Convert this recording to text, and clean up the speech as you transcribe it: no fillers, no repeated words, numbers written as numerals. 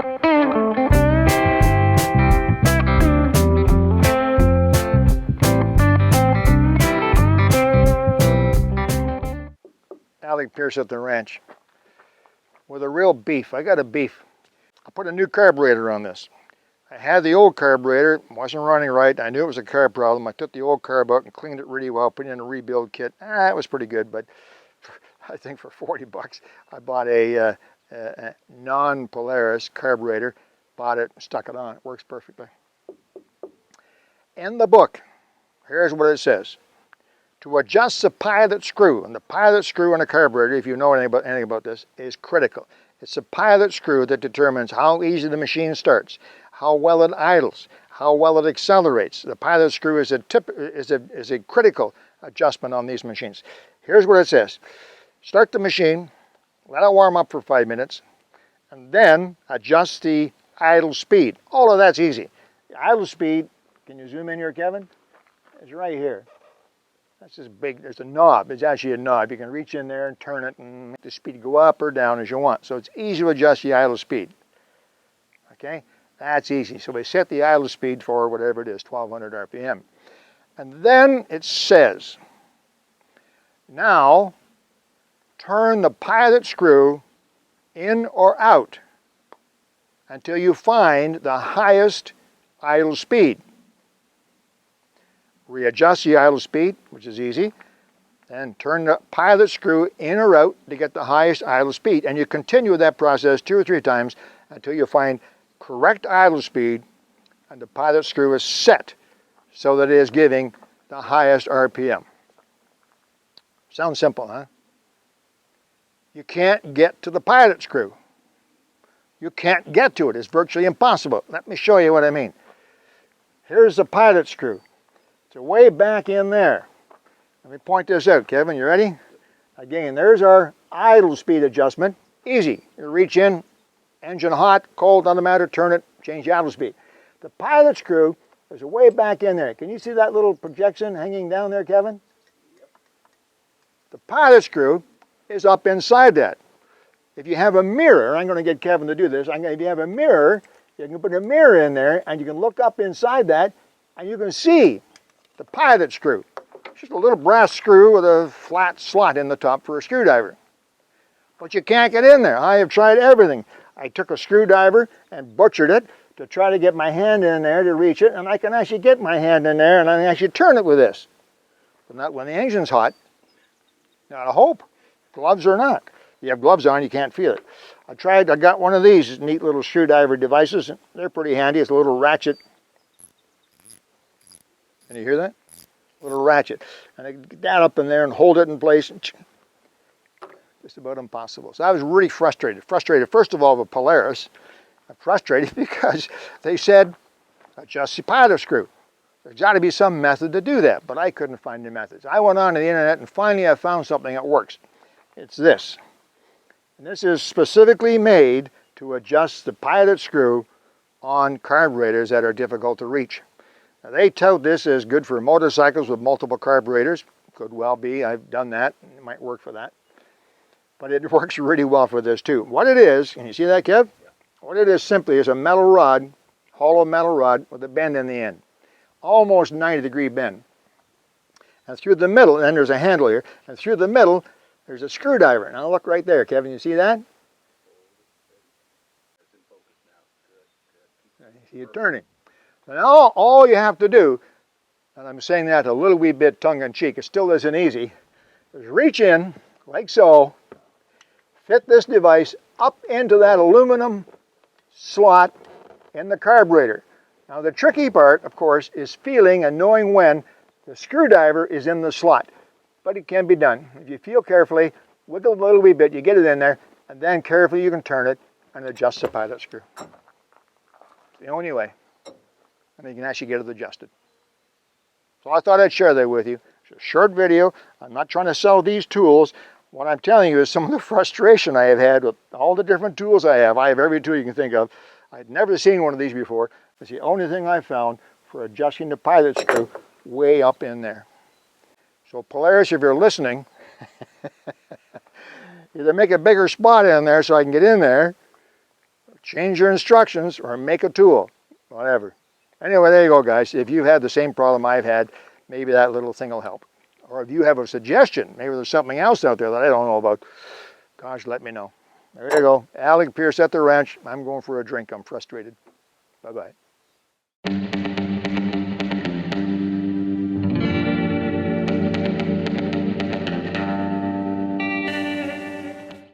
Alec Peirce at the ranch with a real beef. I got a beef. I put a new carburetor on this. I had the old carburetor, it wasn't running right. I knew it was a carb problem. I took the old carb out and cleaned it really well, put it in a rebuild kit. It was pretty good, but I think for 40 bucks, I bought a non-Peirce carburetor, bought it, stuck it on. It works perfectly. In the book, here's what it says. To adjust the pilot screw, and the pilot screw on a carburetor, if you know anything about this, is critical. It's the pilot screw that determines how easy the machine starts, how well it idles, how well it accelerates. The pilot screw is a critical adjustment on these machines. Here's what it says. Start the machine, let it warm up for 5 minutes, and then adjust the idle speed. All of that's easy. The idle speed, can you zoom in here, Kevin? It's right here. That's just big, there's a knob, it's actually a knob. You can reach in there and turn it and make the speed go up or down as you want. So it's easy to adjust the idle speed. Okay, that's easy. So we set the idle speed for whatever it is, 1200 RPM. And then it says, now turn the pilot screw in or out until you find the highest idle speed. Readjust the idle speed, which is easy, and turn the pilot screw in or out to get the highest idle speed. And you continue that process 2 or 3 times until you find correct idle speed and the pilot screw is set so that it is giving the highest RPM. Sounds simple, huh? You can't get to the pilot screw. You can't get to it. It's virtually impossible. Let me show you what I mean. Here's the pilot screw. It's way back in there. Let me point this out, Kevin. You ready? Again, there's our idle speed adjustment. Easy. You reach in, engine hot, cold, doesn't matter, turn it, change the idle speed. The pilot screw is way back in there. Can you see that little projection hanging down there, Kevin? Yep. The pilot screw is up inside that. If you have a mirror, I'm going to get Kevin to do this. If you have a mirror, you can put a mirror in there and you can look up inside that and you can see the pilot screw. It's just a little brass screw with a flat slot in the top for a screwdriver. But you can't get in there. I have tried everything. I took a screwdriver and butchered it to try to get my hand in there to reach it, and I can actually get my hand in there and I can actually turn it with this. But not when the engine's hot. Not a hope. Gloves or not. If you have gloves on, you can't feel it. I got one of these neat little screwdriver devices. They're pretty handy. It's a little ratchet. Can you hear that? A little ratchet. And I get that up in there and hold it in place. Just about impossible. So I was really frustrated. Frustrated, first of all, with Peirce. I'm frustrated because they said, adjust the pilot screw. There's got to be some method to do that, but I couldn't find the methods. I went on to the internet and finally I found something that works. It's this. And this is specifically made to adjust the pilot screw on carburetors that are difficult to reach. Now, they tout this as good for motorcycles with multiple carburetors. Could well be. I've done that. It might work for that. But it works really well for this too. What it is, can you see that, Kev? Yeah. What it is simply is a metal rod, hollow metal rod with a bend in the end. Almost 90-degree bend. And through the middle, and then there's a handle here, and through the middle, there's a screwdriver. Now look right there, Kevin. You see that? That's in focus now. Good. You see it turning. Now all you have to do, and I'm saying that a little wee bit tongue-in-cheek, it still isn't easy, is reach in, like so, fit this device up into that aluminum slot in the carburetor. Now the tricky part, of course, is feeling and knowing when the screwdriver is in the slot. But it can be done. If you feel carefully, wiggle a little wee bit, you get it in there, and then carefully you can turn it and adjust the pilot screw. It's the only way. And you can actually get it adjusted. So I thought I'd share that with you. It's a short video. I'm not trying to sell these tools. What I'm telling you is some of the frustration I have had with all the different tools I have. I have every tool you can think of. I'd never seen one of these before. It's the only thing I found for adjusting the pilot screw way up in there. So Peirce, if you're listening, either make a bigger spot in there so I can get in there, change your instructions or make a tool, whatever. Anyway, there you go, guys. If you've had the same problem I've had, maybe that little thing will help. Or if you have a suggestion, maybe there's something else out there that I don't know about, gosh, let me know. There you go. Alec, Peirce at the ranch. I'm going for a drink. I'm frustrated. Bye-bye.